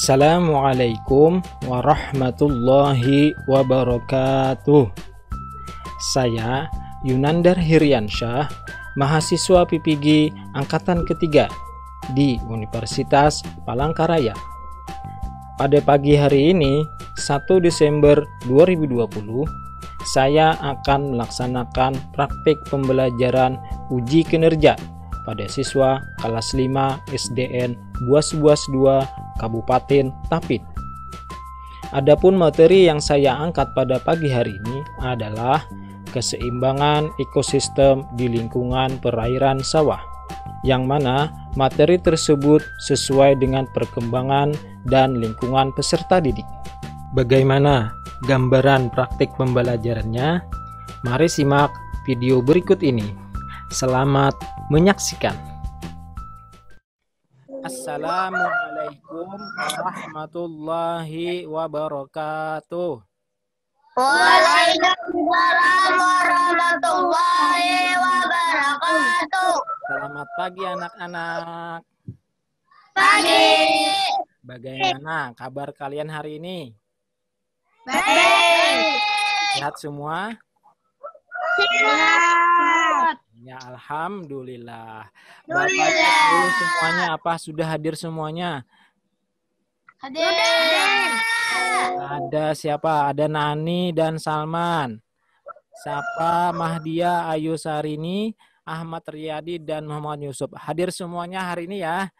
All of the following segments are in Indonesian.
Assalamualaikum warahmatullahi wabarakatuh. Saya Yunandar Hiryansyah, mahasiswa PPG Angkatan Ketiga di Universitas Palangkaraya. Pada pagi hari ini, 1 Desember 2020, saya akan melaksanakan praktik pembelajaran uji kinerja pada siswa kelas 5 SDN Buas-Buas 2 Kabupaten Tapin. Adapun materi yang saya angkat pada pagi hari ini adalah keseimbangan ekosistem di lingkungan perairan sawah, yang mana materi tersebut sesuai dengan perkembangan dan lingkungan peserta didik. Bagaimana gambaran praktik pembelajarannya? Mari simak video berikut ini. Selamat menyaksikan. Assalamualaikum warahmatullahi wabarakatuh. Waalaikumsalam warahmatullahi wabarakatuh. Selamat pagi anak-anak. Pagi. Bagaimana kabar kalian hari ini? Baik. Sehat semua? Sehat. Ya, alhamdulillah. Alhamdulillah. Bapak Ibu semuanya sudah hadir semuanya? Hadir. Ada siapa? Ada Nani dan Salman. Siapa? Mahdia, Ayu Sarini, Ahmad Riyadi, dan Muhammad Yusuf. Hadir semuanya hari ini ya.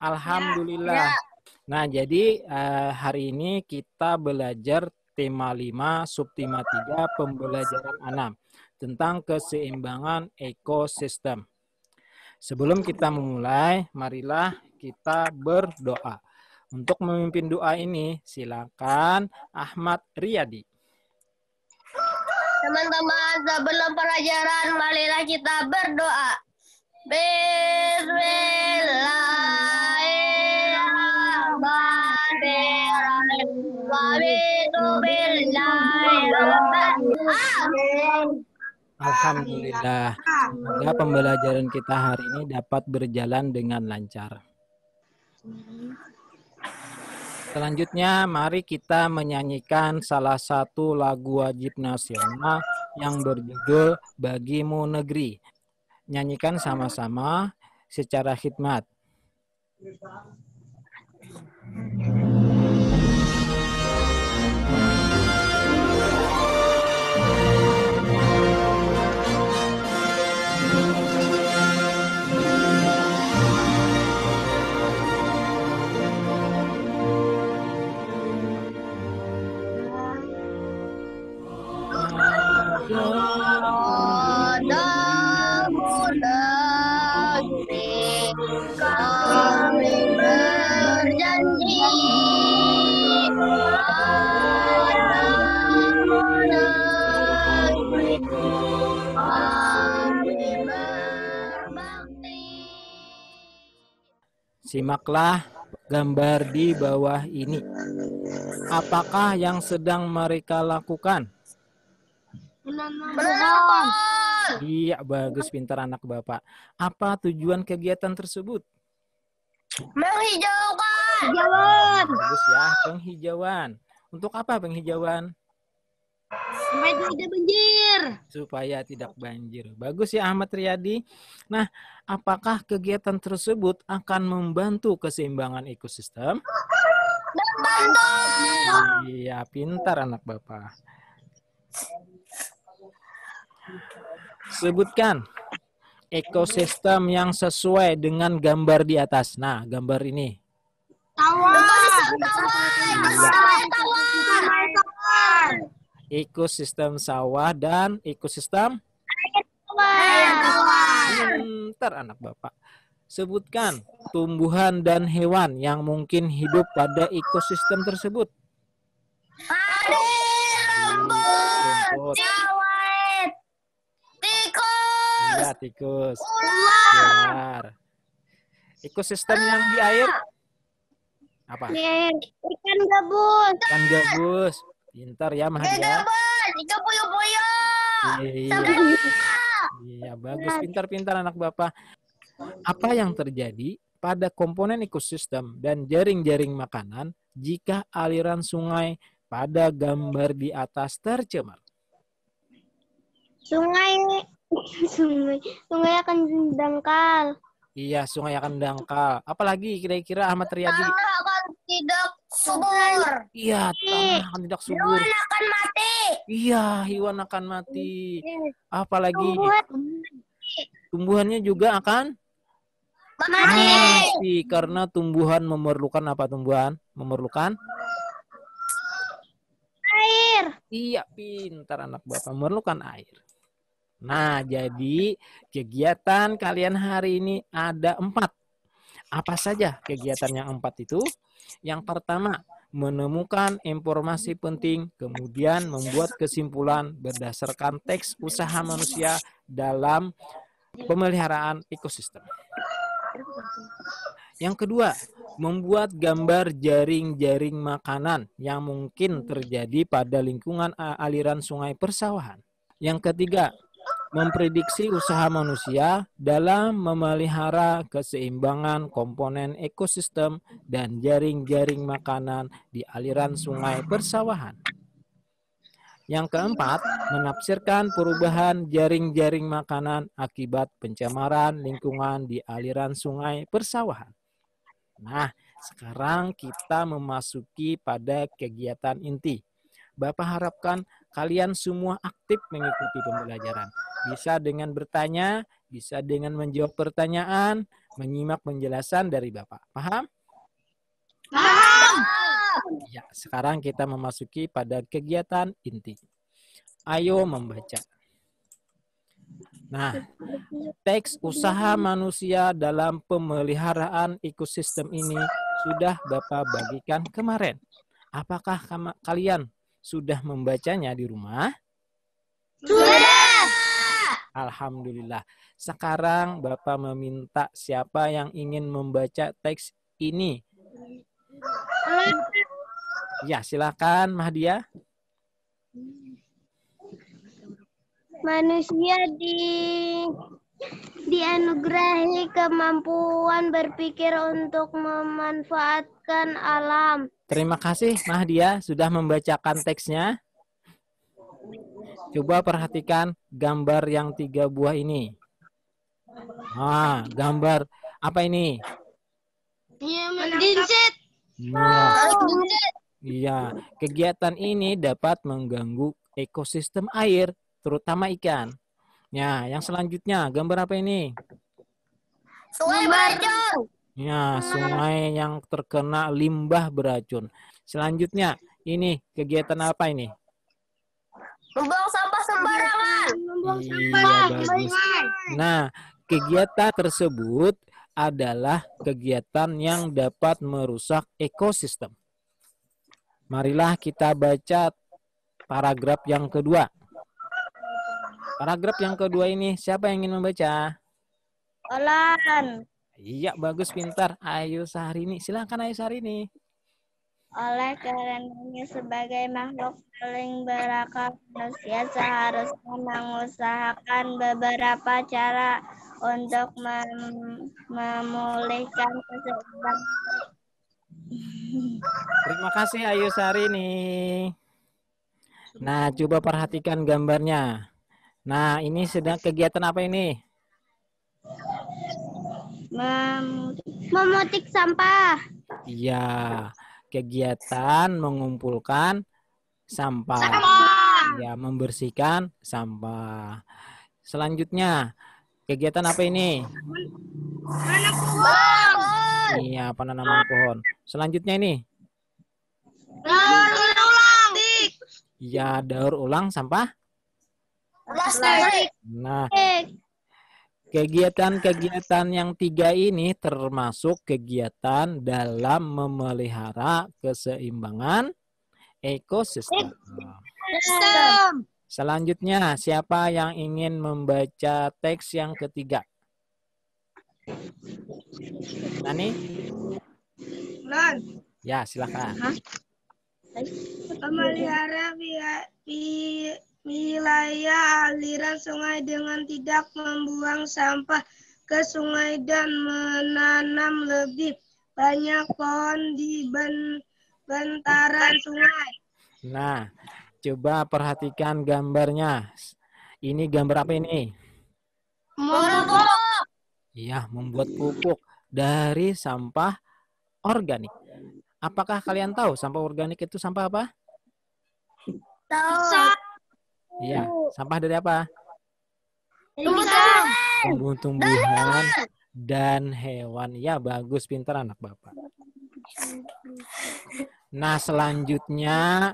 Alhamdulillah. Ya. Nah, jadi hari ini kita belajar tema 5, subtema 3, pembelajaran 6 tentang keseimbangan ekosistem. Sebelum kita memulai, marilah kita berdoa. Untuk memimpin doa ini, silakan Ahmad Riyadi. Teman-teman, sebelum pelajaran, marilah kita berdoa. Bismillahirrahmanirrahim. Alhamdulillah. Semoga pembelajaran kita hari ini dapat berjalan dengan lancar. Selanjutnya, mari kita menyanyikan salah satu lagu wajib nasional yang berjudul Bagimu Negeri. Nyanyikan sama-sama secara khidmat. Padamu negeri kami berjanji, padamu negeri kami berbakti. Simaklah gambar di bawah ini. Apakah yang sedang mereka lakukan? Menanam. Iya, bagus, pintar anak Bapak. Apa tujuan kegiatan tersebut? Menghijaukan. Bagus ya, penghijauan. Untuk apa penghijauan? Supaya tidak banjir. Supaya tidak banjir. Bagus ya Ahmad Riyadi. Nah, apakah kegiatan tersebut akan membantu keseimbangan ekosistem? Membantu. Iya, pintar anak Bapak. Sebutkan ekosistem yang sesuai dengan gambar di atas. Nah, gambar ini. Ekosistem sawah dan ekosistem pintar anak Bapak. Sebutkan tumbuhan dan hewan yang mungkin hidup pada ekosistem tersebut. Rumput. Ya, tikus. Ular. Ekosistem yang di air apa? Ikan gabus. Ikan gabus. Pintar ya Mahdia. Ikan puyuh-puyuh. Iya. Iya, bagus. Pintar-pintar anak Bapak. Apa yang terjadi pada komponen ekosistem dan jaring-jaring makanan jika aliran sungai pada gambar di atas tercemar? Sungai akan dangkal. Iya, sungai akan dangkal. Apalagi kira-kira Ahmad Riyadi? Tanah akan tidak subur. Iya, tanah akan tidak subur. Hewan akan mati. Iya, hewan akan mati. Apalagi tumbuhannya juga akan mati karena tumbuhan memerlukan apa tumbuhan? Memerlukan air. Iya, pintar anak Bapak, memerlukan air. Nah, jadi kegiatan kalian hari ini ada 4. Apa saja kegiatan yang 4 itu? Yang pertama, menemukan informasi penting, kemudian membuat kesimpulan berdasarkan teks usaha manusia dalam pemeliharaan ekosistem. Yang kedua, membuat gambar jaring-jaring makanan yang mungkin terjadi pada lingkungan aliran sungai persawahan. Yang ketiga, memprediksi usaha manusia dalam memelihara keseimbangan komponen ekosistem dan jaring-jaring makanan di aliran sungai persawahan. Yang keempat, menafsirkan perubahan jaring-jaring makanan akibat pencemaran lingkungan di aliran sungai persawahan. Nah, sekarang kita memasuki pada kegiatan inti. Bapak harapkan kalian semua aktif mengikuti pembelajaran. Bisa dengan bertanya, bisa dengan menjawab pertanyaan, menyimak penjelasan dari Bapak. Paham? Paham. Ya, sekarang kita memasuki pada kegiatan inti. Ayo membaca. Nah, teks usaha manusia dalam pemeliharaan ekosistem ini sudah Bapak bagikan kemarin. Apakah kalian sudah membacanya di rumah? Sudah. Alhamdulillah. Sekarang Bapak meminta siapa yang ingin membaca teks ini. Ya, silakan Mahdia. Manusia dianugerahi kemampuan berpikir untuk memanfaatkan alam. Terima kasih Mahdia sudah membacakan teksnya. Coba perhatikan gambar yang 3 buah ini. Gambar apa ini? Mendinsit. Iya, kegiatan ini dapat mengganggu ekosistem air, terutama ikan. Ya, yang selanjutnya gambar apa ini? Sungai beracun. Ya, sungai yang terkena limbah beracun. Selanjutnya, ini kegiatan apa ini? Membuang sampah sembarangan. Iya, bagus. Nah, kegiatan tersebut adalah kegiatan yang dapat merusak ekosistem. Marilah kita baca paragraf yang kedua. Paragraf yang kedua ini, siapa yang ingin membaca? Olan. Iya, bagus, pintar. Ayu Syahrini, silakan Ayu Syahrini. Oleh karenanya sebagai makhluk paling berakal, manusia seharusnya mengusahakan beberapa cara untuk memulihkan keseimbangan. Terima kasih Ayu Syahrini. Nah, coba perhatikan gambarnya. Nah, ini sedang kegiatan apa ini? Memetik sampah. Iya, kegiatan mengumpulkan sampah. Ya, membersihkan sampah. Selanjutnya, kegiatan apa ini? Menanam pohon. Iya, penanaman pohon. Selanjutnya ini? Daur ulang. Iya, daur ulang sampah. Plastik. Nah, kegiatan-kegiatan yang 3 ini termasuk kegiatan dalam memelihara keseimbangan ekosistem. Selanjutnya, siapa yang ingin membaca teks yang ketiga? Nani? Ya, silakan. Memelihara wilayah aliran sungai dengan tidak membuang sampah ke sungai dan menanam lebih banyak pohon di bantaran sungai. Nah, coba perhatikan gambarnya. Ini gambar apa ini? Iya, membuat pupuk dari sampah organik. Apakah kalian tahu sampah organik itu sampah apa? Tahu. Iya, sampah dari apa? Tumbuh-tumbuhan. Tumbuh-tumbuhan dan hewan. Ya, bagus, pintar anak Bapak. Nah, selanjutnya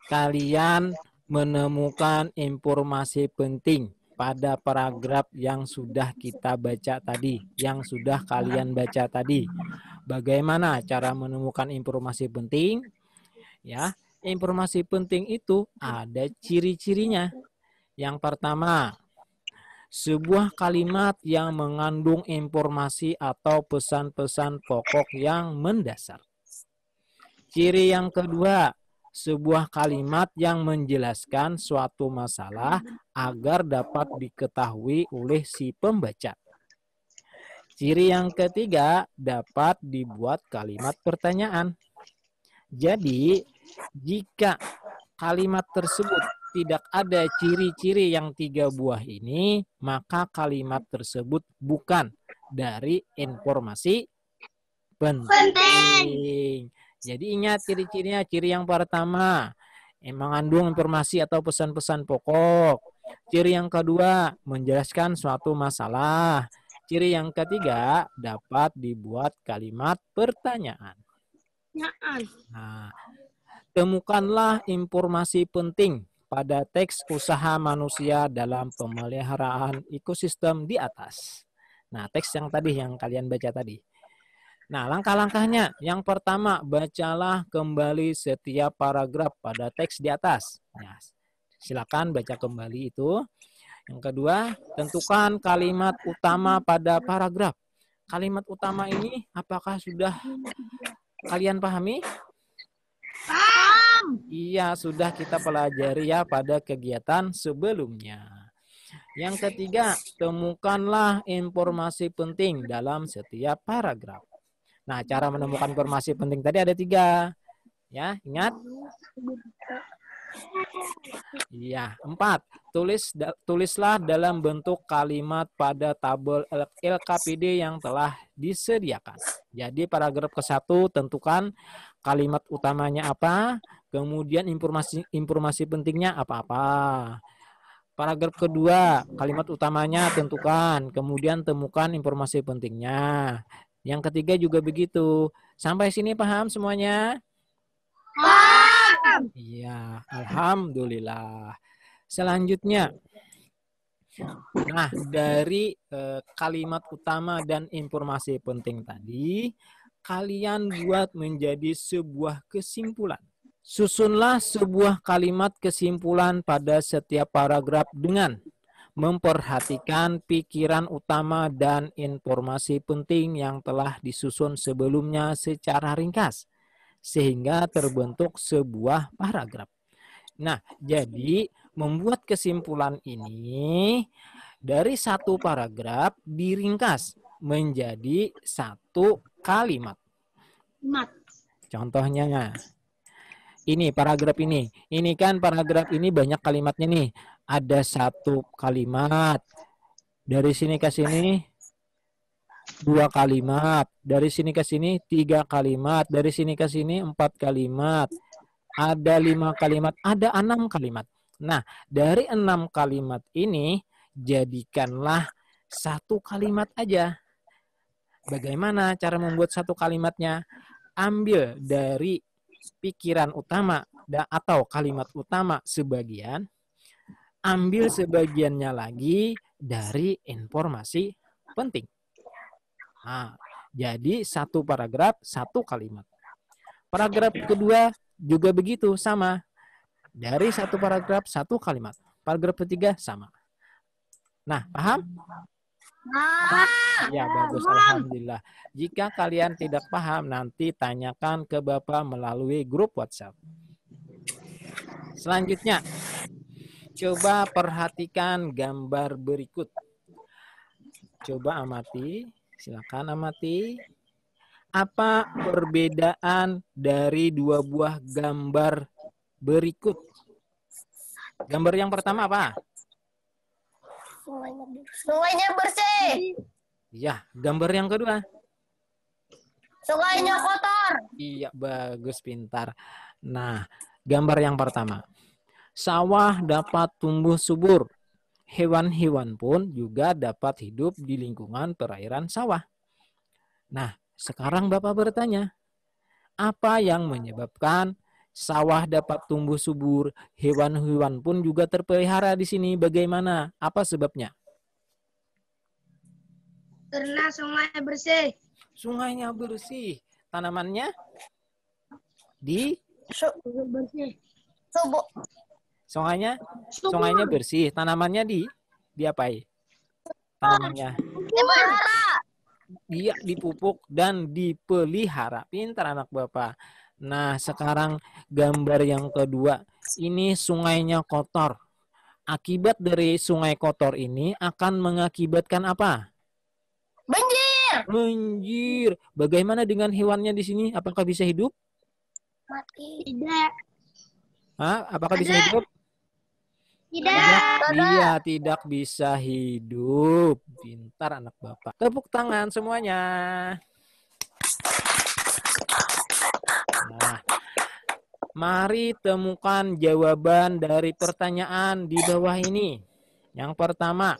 kalian menemukan informasi penting pada paragraf yang sudah kita baca tadi, yang sudah kalian baca tadi. Bagaimana cara menemukan informasi penting? Ya, informasi penting itu ada ciri-cirinya. Yang pertama, sebuah kalimat yang mengandung informasi atau pesan-pesan pokok yang mendasar. Ciri yang kedua, sebuah kalimat yang menjelaskan suatu masalah agar dapat diketahui oleh si pembaca. Ciri yang ketiga, dapat dibuat kalimat pertanyaan. Jadi, jika kalimat tersebut tidak ada ciri-ciri yang 3 buah ini, maka kalimat tersebut bukan dari informasi penting. Jadi ingat ciri-cirinya. Ciri yang pertama, mengandung informasi atau pesan-pesan pokok. Ciri yang kedua, menjelaskan suatu masalah. Ciri yang ketiga, dapat dibuat kalimat pertanyaan. Nah, temukanlah informasi penting pada teks usaha manusia dalam pemeliharaan ekosistem di atas. Nah, teks yang tadi yang kalian baca tadi. Nah, langkah-langkahnya. Yang pertama, bacalah kembali setiap paragraf pada teks di atas. Nah, silakan baca kembali itu. Yang kedua, tentukan kalimat utama pada paragraf. Kalimat utama ini apakah sudah kalian pahami? Paham. Iya, sudah kita pelajari ya pada kegiatan sebelumnya. Yang ketiga, temukanlah informasi penting dalam setiap paragraf. Nah, cara menemukan informasi penting tadi ada 3. Ya, ingat? Iya, 4. Tulislah dalam bentuk kalimat pada tabel LKPD yang telah disediakan. Jadi paragraf ke-1 tentukan kalimat utamanya apa, kemudian informasi pentingnya apa-apa. Paragraf kedua, kalimat utamanya tentukan, kemudian temukan informasi pentingnya. Yang ketiga juga begitu. Sampai sini paham semuanya? Paham. Iya, alhamdulillah. Selanjutnya, nah dari kalimat utama dan informasi penting tadi, kalian buat menjadi sebuah kesimpulan. Susunlah sebuah kalimat kesimpulan pada setiap paragraf dengan memperhatikan pikiran utama dan informasi penting yang telah disusun sebelumnya secara ringkas, sehingga terbentuk sebuah paragraf. Nah, jadi membuat kesimpulan ini dari satu paragraf diringkas menjadi satu kalimat. Contohnya, ini paragraf ini. Ini kan paragraf ini banyak kalimatnya nih. Ada satu kalimat. Dari sini ke sini 2 kalimat. Dari sini ke sini 3 kalimat. Dari sini ke sini 4 kalimat. Ada 5 kalimat. Ada 6 kalimat. Nah, dari 6 kalimat ini jadikanlah satu kalimat aja. Bagaimana cara membuat satu kalimatnya? Ambil dari pikiran utama atau kalimat utama sebagian, ambil sebagiannya lagi dari informasi penting. Nah, jadi satu paragraf, satu kalimat. Paragraf kedua juga begitu, sama. Dari satu paragraf, satu kalimat. Paragraf ketiga sama. Nah, paham? Ya, bagus. Alhamdulillah. Jika kalian tidak paham, nanti tanyakan ke Bapak melalui grup WhatsApp. Selanjutnya, coba perhatikan gambar berikut. Coba amati, silakan amati. Apa perbedaan dari dua buah gambar berikut? Gambar yang pertama apa? Sungainya bersih. Iya, gambar yang kedua. Sungainya kotor. Iya, bagus, pintar. Nah, gambar yang pertama. Sawah dapat tumbuh subur. Hewan-hewan pun juga dapat hidup di lingkungan perairan sawah. Nah, sekarang Bapak bertanya, apa yang menyebabkan sawah dapat tumbuh subur, hewan-hewan pun juga terpelihara di sini? Bagaimana? Apa sebabnya? Karena sungai bersih. Sungainya bersih. Tanamannya di Bersih. Subuh. Sungainya bersih. Tanamannya diapai? Tanamannya Dipelihara. dia dipupuk dan dipelihara. Pintar anak Bapak. Nah, sekarang gambar yang kedua. Ini sungainya kotor. Akibat dari sungai kotor ini akan mengakibatkan apa? Banjir. Banjir. Bagaimana dengan hewannya di sini? Apakah bisa hidup? Mati. Tidak. Hah? Apakah bisa Ada. hidup? Tidak. Iya, tidak bisa hidup. Pintar anak Bapak. Tepuk tangan semuanya. Nah, mari temukan jawaban dari pertanyaan di bawah ini. Yang pertama,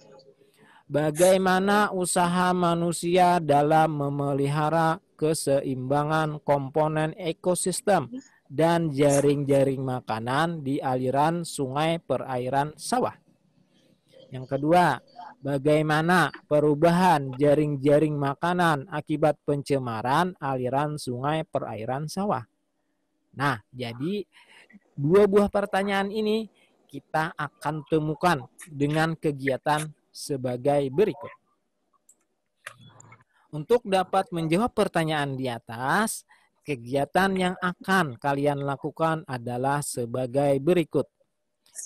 bagaimana usaha manusia dalam memelihara keseimbangan komponen ekosistem dan jaring-jaring makanan di aliran sungai perairan sawah? Yang kedua, bagaimana perubahan jaring-jaring makanan akibat pencemaran aliran sungai perairan sawah? Nah, jadi dua buah pertanyaan ini kita akan temukan dengan kegiatan sebagai berikut. Untuk dapat menjawab pertanyaan di atas, kegiatan yang akan kalian lakukan adalah sebagai berikut.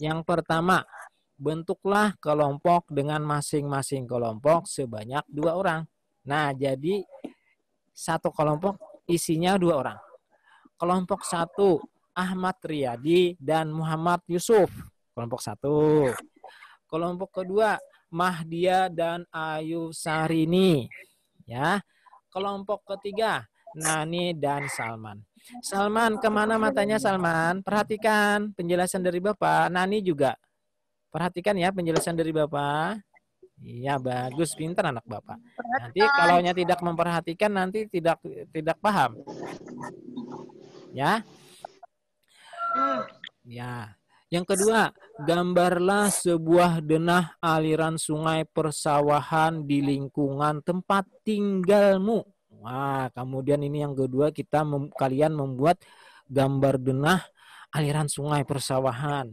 Yang pertama, bentuklah kelompok dengan masing-masing kelompok sebanyak 2 orang. Nah, jadi satu kelompok isinya 2 orang. Kelompok 1, Ahmad Riyadi dan Muhammad Yusuf. Kelompok 1. Kelompok kedua, Mahdia dan Ayu Sarini. Ya. Kelompok ketiga, Nani dan Salman. Salman, kemana matanya Salman? Perhatikan penjelasan dari Bapak. Nani juga. Perhatikan ya penjelasan dari Bapak. Iya, bagus, pintar anak Bapak. Nanti kalau tidak memperhatikan nanti tidak paham. Ya. Ya. Yang kedua, gambarlah sebuah denah aliran sungai persawahan di lingkungan tempat tinggalmu. Wah, kemudian ini yang kedua, kalian membuat gambar denah aliran sungai persawahan.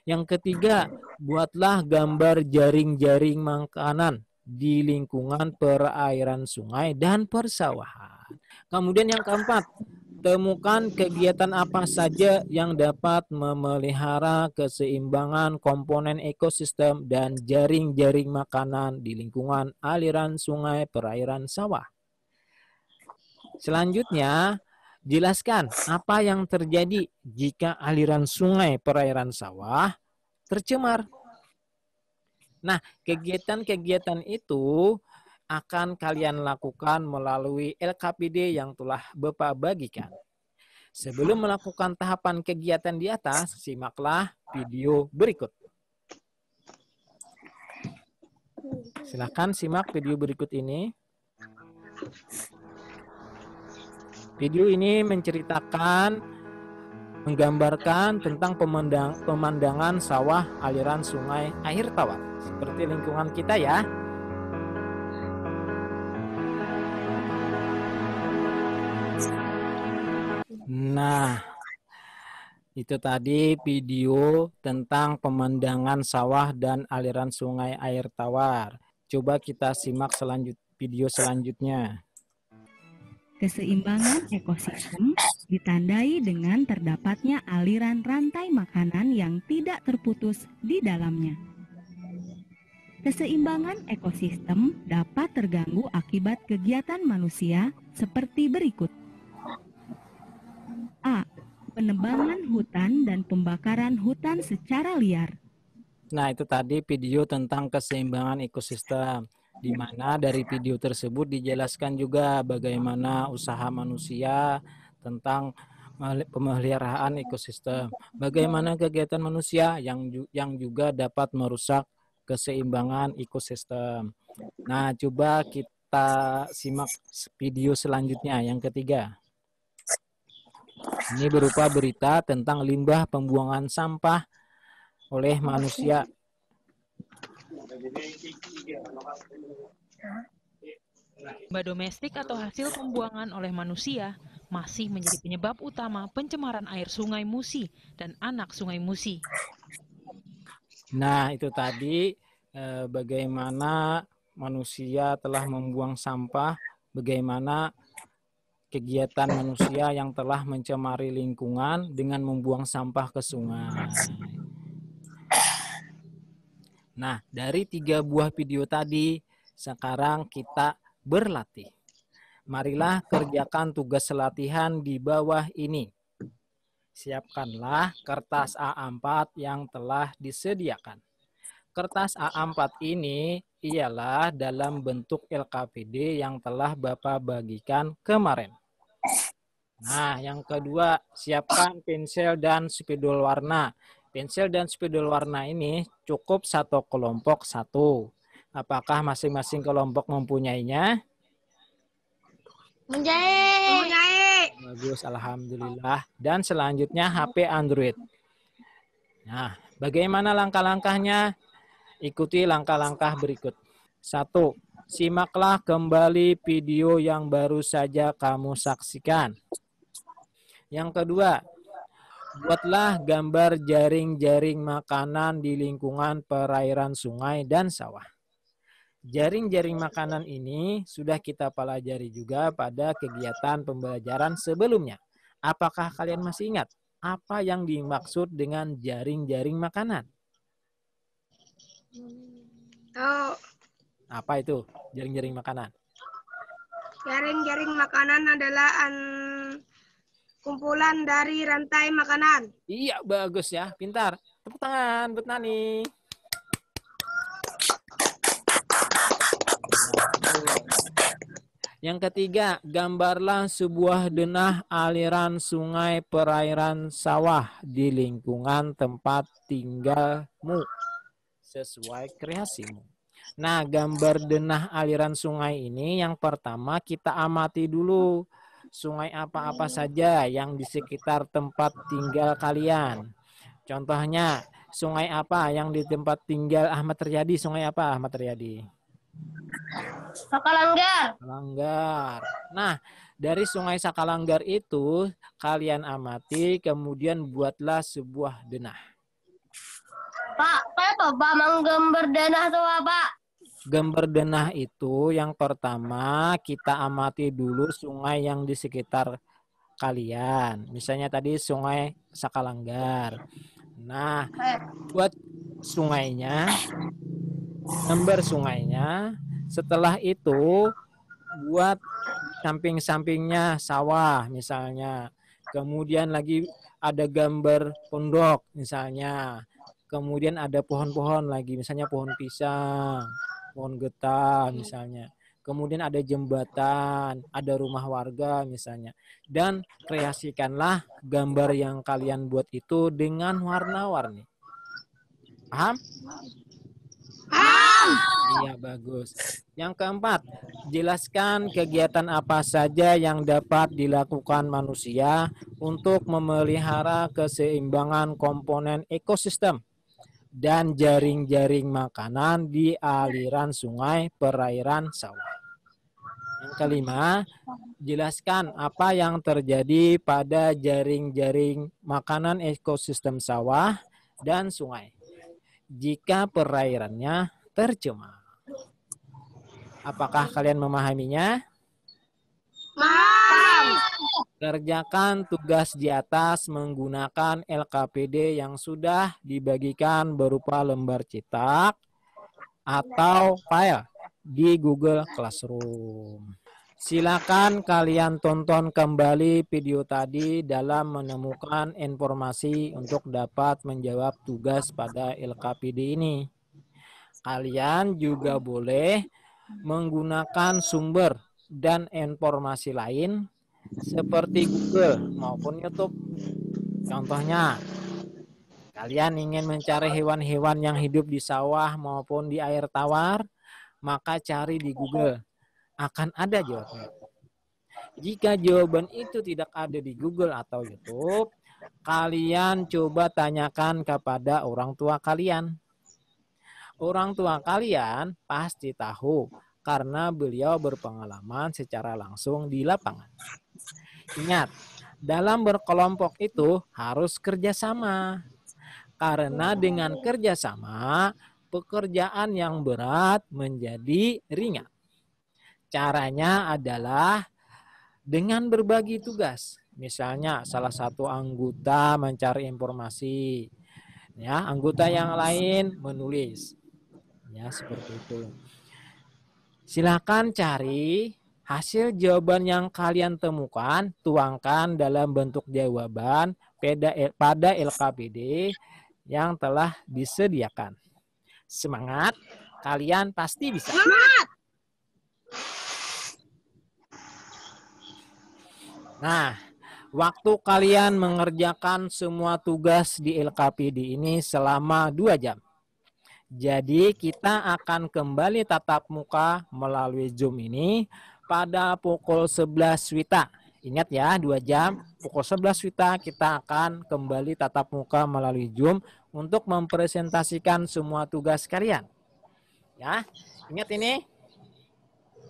Yang ketiga, buatlah gambar jaring-jaring makanan di lingkungan perairan sungai dan persawahan. Kemudian yang keempat, temukan kegiatan apa saja yang dapat memelihara keseimbangan komponen ekosistem dan jaring-jaring makanan di lingkungan aliran sungai perairan sawah. Selanjutnya, jelaskan apa yang terjadi jika aliran sungai perairan sawah tercemar. Nah, kegiatan-kegiatan itu akan kalian lakukan melalui LKPD yang telah Bapak bagikan. Sebelum melakukan tahapan kegiatan di atas, simaklah video berikut. Silakan simak video berikut ini. Video ini menggambarkan tentang pemandangan sawah aliran sungai Air Tawar. Seperti lingkungan kita ya. Nah, itu tadi video tentang pemandangan sawah dan aliran sungai Air Tawar. Coba kita simak video selanjutnya. Keseimbangan ekosistem ditandai dengan terdapatnya aliran rantai makanan yang tidak terputus di dalamnya. Keseimbangan ekosistem dapat terganggu akibat kegiatan manusia seperti berikut. A. Penebangan hutan dan pembakaran hutan secara liar. Nah, itu tadi video tentang keseimbangan ekosistem, di mana dari video tersebut dijelaskan juga bagaimana usaha manusia tentang pemeliharaan ekosistem. Bagaimana kegiatan manusia yang juga dapat merusak keseimbangan ekosistem. Nah, coba kita simak video selanjutnya, yang ketiga. Ini berupa berita tentang limbah pembuangan sampah oleh manusia. Limbah domestik atau hasil pembuangan oleh manusia masih menjadi penyebab utama pencemaran air Sungai Musi dan anak Sungai Musi. Nah, itu tadi bagaimana manusia telah membuang sampah, bagaimana kegiatan manusia yang telah mencemari lingkungan dengan membuang sampah ke sungai. Nah, dari 3 buah video tadi, sekarang kita berlatih. Marilah kerjakan tugas latihan di bawah ini. Siapkanlah kertas A4 yang telah disediakan. Kertas A4 ini ialah dalam bentuk LKPD yang telah Bapak bagikan kemarin. Nah, yang kedua, siapkan pensil dan spidol warna. Pensil dan spidol warna ini cukup satu kelompok satu. Apakah masing-masing kelompok mempunyainya? Mempunyai. Bagus, alhamdulillah. Dan selanjutnya HP Android. Nah, bagaimana langkah-langkahnya? Ikuti langkah-langkah berikut. 1. Simaklah kembali video yang baru saja kamu saksikan. Yang kedua, buatlah gambar jaring-jaring makanan di lingkungan perairan sungai dan sawah. Jaring-jaring makanan ini sudah kita pelajari juga pada kegiatan pembelajaran sebelumnya. Apakah kalian masih ingat apa yang dimaksud dengan jaring-jaring makanan? Oh, Apa itu jaring-jaring makanan? jaring-jaring makanan adalah kumpulan dari rantai makanan. Iya, bagus ya. Pintar. Tepuk tangan buat Nani. Yang ketiga, gambarlah sebuah denah aliran sungai perairan sawah di lingkungan tempat tinggalmu sesuai kreasimu. Nah, gambar denah aliran sungai ini yang pertama kita amati dulu. Sungai apa-apa saja yang di sekitar tempat tinggal kalian. Contohnya, sungai apa yang di tempat tinggal Ahmad Riyadi? Sungai apa Ahmad Riyadi? Sakalanggar. Sakalanggar. Nah, dari sungai Sakalanggar itu kalian amati, kemudian buatlah sebuah denah. Pak, apa menggambar denah tuh Pak? Gambar denah itu yang pertama kita amati dulu sungai yang di sekitar kalian. Misalnya tadi sungai Sakalanggar. Nah, buat sungainya, gambar sungainya. Setelah itu buat samping-sampingnya sawah misalnya. Kemudian lagi ada gambar pondok misalnya. Kemudian ada pohon-pohon lagi, misalnya pohon pisang, pohon getah misalnya. Kemudian ada jembatan, ada rumah warga misalnya. Dan kreasikanlah gambar yang kalian buat itu dengan warna-warni. Paham? Paham. Iya, bagus. Yang keempat, jelaskan kegiatan apa saja yang dapat dilakukan manusia untuk memelihara keseimbangan komponen ekosistem dan jaring-jaring makanan di aliran sungai perairan sawah. Yang kelima, jelaskan apa yang terjadi pada jaring-jaring makanan ekosistem sawah dan sungai jika perairannya tercemar. Apakah kalian memahaminya? Paham. Kerjakan tugas di atas menggunakan LKPD yang sudah dibagikan berupa lembar cetak, atau file di Google Classroom. Silakan kalian tonton kembali video tadi dalam menemukan informasi untuk dapat menjawab tugas pada LKPD ini. Kalian juga boleh menggunakan sumber dan informasi lain seperti Google maupun YouTube. Contohnya, kalian ingin mencari hewan-hewan yang hidup di sawah maupun di air tawar, maka cari di Google. Akan ada jawabannya. Jika jawaban itu tidak ada di Google atau YouTube, kalian coba tanyakan kepada orang tua kalian. Orang tua kalian pasti tahu karena beliau berpengalaman secara langsung di lapangan. Ingat, dalam berkelompok itu harus kerjasama. Karena dengan kerjasama, pekerjaan yang berat menjadi ringan. Caranya adalah dengan berbagi tugas. Misalnya salah satu anggota mencari informasi, ya, anggota yang lain menulis. Ya, seperti itu. Silakan cari hasil jawaban yang kalian temukan, tuangkan dalam bentuk jawaban pada LKPD yang telah disediakan. Semangat, kalian pasti bisa. Semangat! Nah, waktu kalian mengerjakan semua tugas di LKPD ini selama 2 jam. Jadi kita akan kembali tatap muka melalui Zoom ini pada pukul 11 WITA. Ingat ya, 2 jam, pukul 11 WITA kita akan kembali tatap muka melalui Zoom untuk mempresentasikan semua tugas kalian. Ya, ingat ini?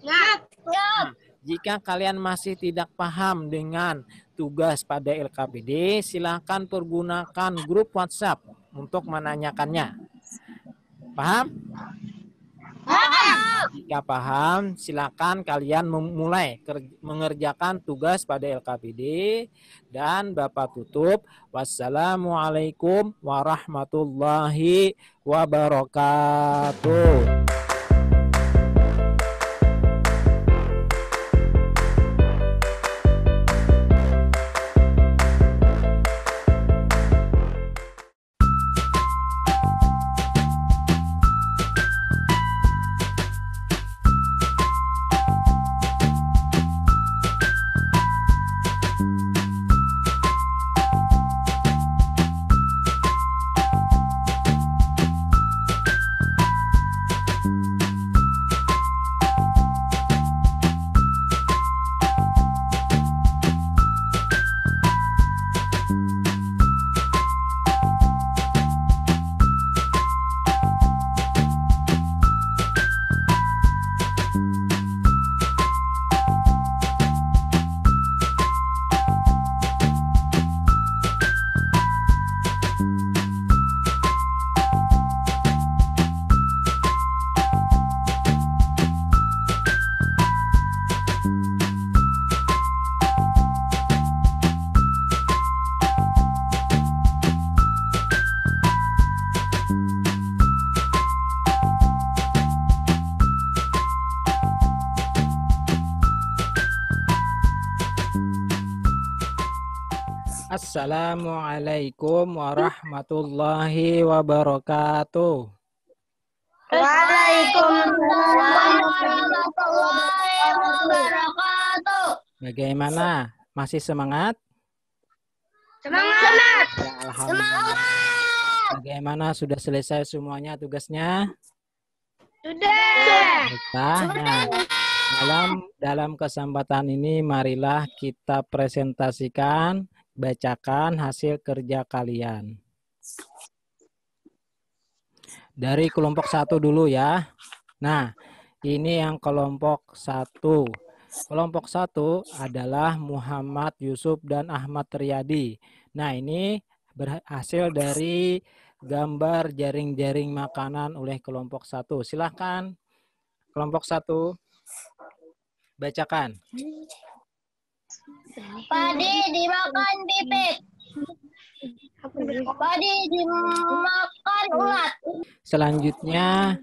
Ingat. Jika kalian masih tidak paham dengan tugas pada LKPD, silakan pergunakan grup WhatsApp untuk menanyakannya. Paham? Jika paham, silakan kalian memulai mengerjakan tugas pada LKPD dan Bapak tutup. Wassalamualaikum warahmatullahi wabarakatuh. Assalamualaikum warahmatullahi wabarakatuh. Waalaikumsalam warahmatullahi wabarakatuh. Bagaimana? Masih semangat? Semangat. Ya, alhamdulillah. Bagaimana? Sudah selesai semuanya tugasnya? Sudah. Nah, dalam kesempatan ini marilah kita presentasikan, bacakan hasil kerja kalian. Dari kelompok 1 dulu ya. Nah, ini yang kelompok 1. Kelompok 1 adalah Muhammad Yusuf dan Ahmad Riyadi. Nah, ini berhasil dari gambar jaring-jaring makanan oleh kelompok 1. Silahkan kelompok 1 bacakan. Padi dimakan pipit. Padi dimakan ulat. Selanjutnya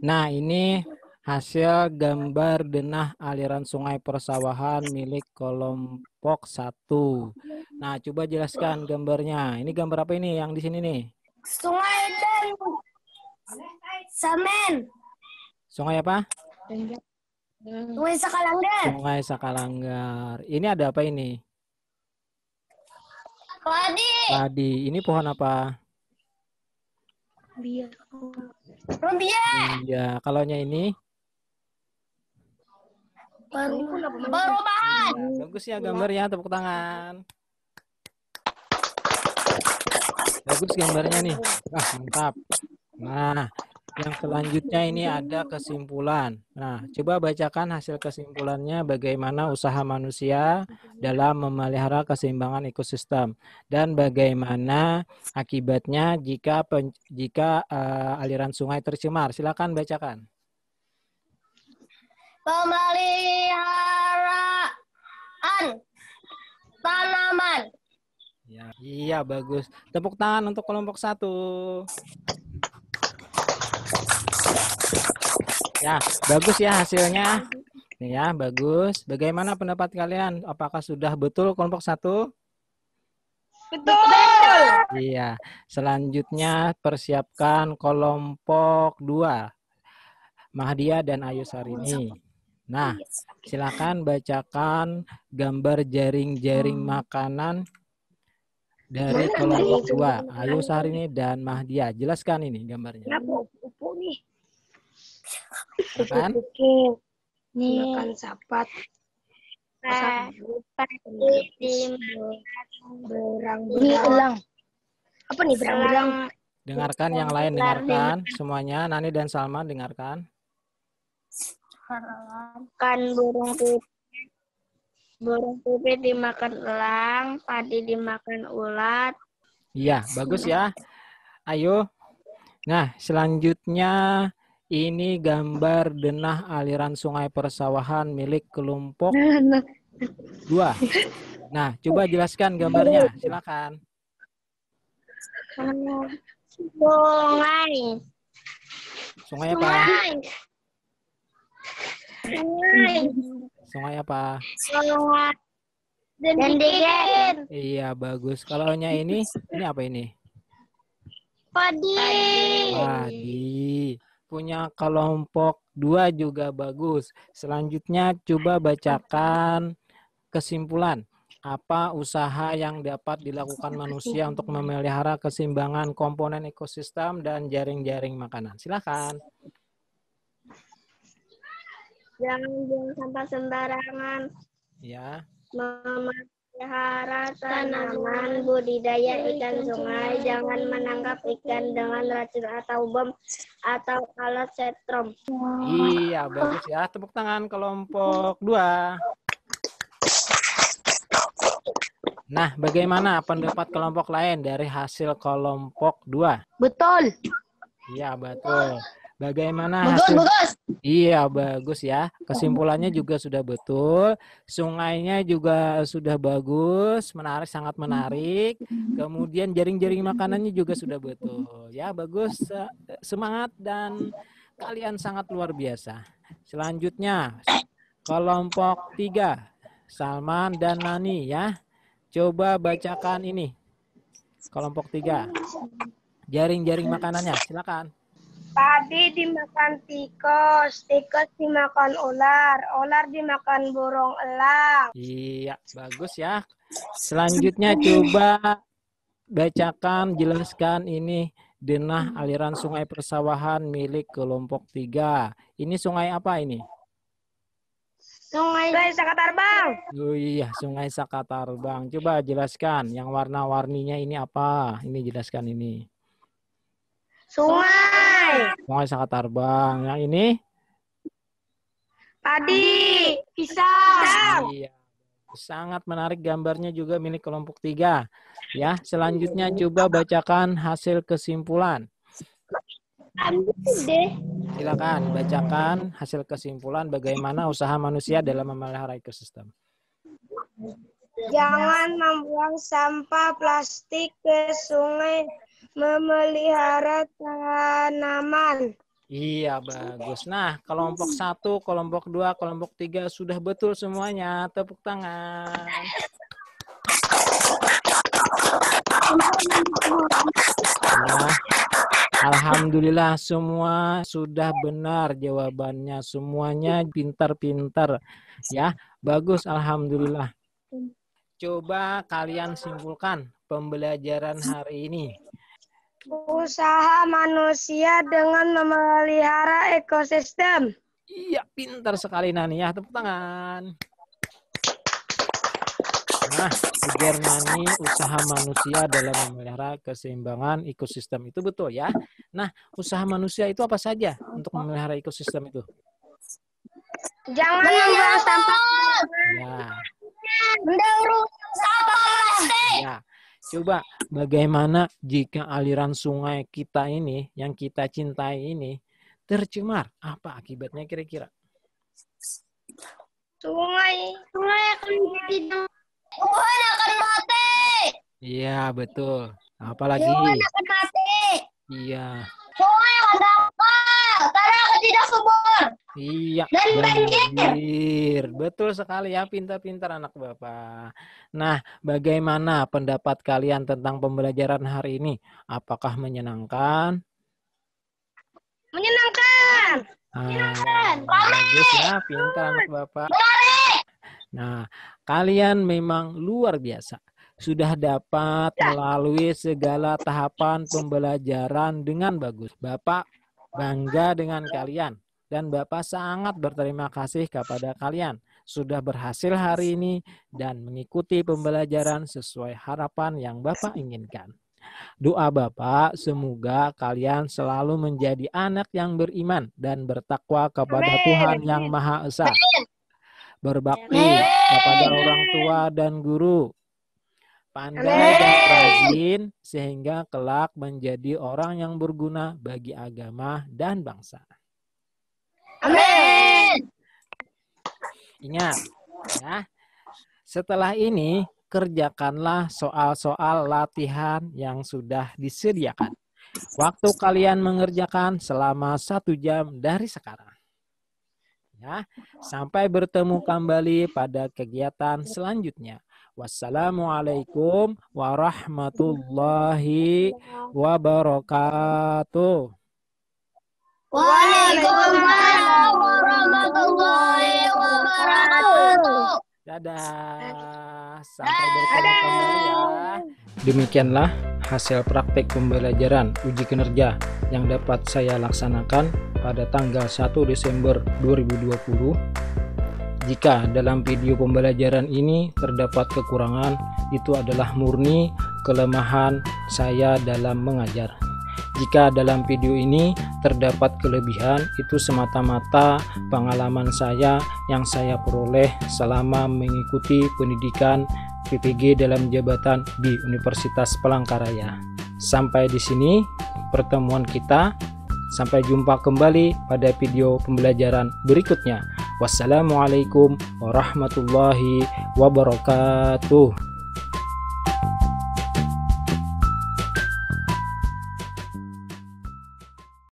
Nah, ini hasil gambar denah aliran sungai persawahan milik kelompok 1. Nah, coba jelaskan gambarnya. Ini gambar apa ini yang di sini nih? Sungai dan Samen. Sungai apa? Sungai Sakalanggar. Sungai Sakalanggar. Ini ada apa ini? Padi. Padi. Ini pohon apa? Rumpia. Iya, kalaunya ini? Perubahan. Ya, bagus ya gambarnya, tepuk tangan. Bagus gambarnya nih. Wah, mantap. Nah, yang selanjutnya ini ada kesimpulan. Nah, coba bacakan hasil kesimpulannya bagaimana usaha manusia dalam memelihara keseimbangan ekosistem dan bagaimana akibatnya jika aliran sungai tercemar. Silakan bacakan. Pemeliharaan tanaman. Ya, iya bagus. Tepuk tangan untuk kelompok 1. Ya, bagus ya hasilnya. Nih ya, bagus. Bagaimana pendapat kalian? Apakah sudah betul kelompok 1? Betul. Iya. Selanjutnya persiapkan kelompok 2. Mahdia dan Ayu Sarini. Nah, silakan bacakan gambar jaring-jaring makanan dari kelompok 2. Ayu Sarini dan Mahdia. Jelaskan ini gambarnya. Silakan. Makan sapat. Berang-berang. Apa nih berang-berang? Dengarkan yang lain, dengarkan semuanya. Nani dan Salman dengarkan. Kan burung pipit dimakan elang, padi dimakan ulat. Iya, bagus ya. Ayo. Nah, selanjutnya ini gambar denah aliran sungai persawahan milik kelompok 2. Nah, coba jelaskan gambarnya. Silakan. Sungai. Sungai apa? Sungai. Sungai apa? Sungai. Dendigen. Iya, bagus. Kalaunya ini apa ini? Padi. Padi. Punya kelompok 2 juga bagus. Selanjutnya coba bacakan kesimpulan. Apa usaha yang dapat dilakukan manusia untuk memelihara keseimbangan komponen ekosistem dan jaring-jaring makanan? Silakan. Jangan buang sampah sembarangan. Ya. Memelihara tanaman, budidaya ikan sungai, jangan menangkap ikan dengan racun atau bom atau alat setrum. Iya, bagus ya. Tepuk tangan kelompok 2. Nah, bagaimana pendapat kelompok lain dari hasil kelompok 2? Betul. Iya, betul. Bagaimana hasil? Iya, bagus ya. Kesimpulannya juga sudah betul. Sungainya juga sudah bagus, menarik, sangat menarik. Kemudian jaring-jaring makanannya juga sudah betul. Ya, bagus. Semangat dan kalian sangat luar biasa. Selanjutnya, kelompok 3. Salman dan Nani ya. Coba bacakan ini. Kelompok 3. Jaring-jaring makanannya, silakan. Padi dimakan tikus, tikus dimakan ular, ular dimakan burung elang. Iya, bagus ya. Selanjutnya coba bacakan, jelaskan ini denah aliran sungai persawahan milik kelompok 3. Ini sungai apa ini? Sungai Sakatarbang. Oh iya, Sungai Sakatarbang. Coba jelaskan yang warna-warninya ini apa? Ini jelaskan ini. Sungai. Sungai Sakatarbang. Yang ini? Padi. Pisang. Iya. Sangat menarik gambarnya juga milik kelompok 3. Ya, selanjutnya coba bacakan hasil kesimpulan. Silakan bacakan hasil kesimpulan bagaimana usaha manusia dalam memelihara ekosistem. Jangan membuang sampah plastik ke sungai, memelihara tanaman. Iya, bagus. Nah, kelompok 1, kelompok 2, kelompok 3 sudah betul semuanya. Tepuk tangan. Nah, alhamdulillah semua sudah benar jawabannya. Semuanya pintar-pintar. Ya, bagus, alhamdulillah. Coba kalian simpulkan pembelajaran hari ini. Usaha manusia dengan memelihara ekosistem. Iya, pintar sekali Nani ya. Tepuk tangan. Nah, ujar Nani, usaha manusia dalam memelihara keseimbangan ekosistem. Itu betul ya. Nah, usaha manusia itu apa saja untuk memelihara ekosistem itu? Jangan membuang sampah. Ya, Mendaur sampah plastik. ya. Coba bagaimana jika aliran sungai kita ini, yang kita cintai ini, tercemar? Apa akibatnya kira-kira? Sungai akan jadi Tuhan akan mati. Iya, betul. Apalagi? Akan mati. Iya. Sungai akan dangkal karena akan tidak subur. Iya, Dan banjir. Betul sekali ya, pintar-pintar anak Bapak. Nah, bagaimana pendapat kalian tentang pembelajaran hari ini? Apakah menyenangkan? menyenangkan. Bagus ya, pintar anak Bapak. Nah, kalian memang luar biasa. Sudah dapat melalui segala tahapan pembelajaran dengan bagus. Bapak bangga dengan kalian. Dan Bapak sangat berterima kasih kepada kalian. Sudah berhasil hari ini dan mengikuti pembelajaran sesuai harapan yang Bapak inginkan. Doa Bapak, semoga kalian selalu menjadi anak yang beriman dan bertakwa kepada Tuhan yang Maha Esa. Berbakti kepada orang tua dan guru. Pandai dan rajin sehingga kelak menjadi orang yang berguna bagi agama dan bangsa. Amin. Ingat, ya. Setelah ini kerjakanlah soal-soal latihan yang sudah disediakan. Waktu kalian mengerjakan selama 1 jam dari sekarang. Ya, sampai bertemu kembali pada kegiatan selanjutnya. Wassalamualaikum warahmatullahi wabarakatuh. Waalaikumsalam warahmatullahi wabarakatuh. Dadah. Sampai bertemu kembali ya. Demikianlah hasil praktek pembelajaran uji kinerja yang dapat saya laksanakan pada tanggal 1 Desember 2020. Jika dalam video pembelajaran ini terdapat kekurangan, itu adalah murni kelemahan saya dalam mengajar. Jika dalam video ini terdapat kelebihan, itu semata-mata pengalaman saya yang saya peroleh selama mengikuti pendidikan PPG dalam jabatan di Universitas Palangkaraya. Sampai di sini pertemuan kita. Sampai jumpa kembali pada video pembelajaran berikutnya. Wassalamualaikum warahmatullahi wabarakatuh.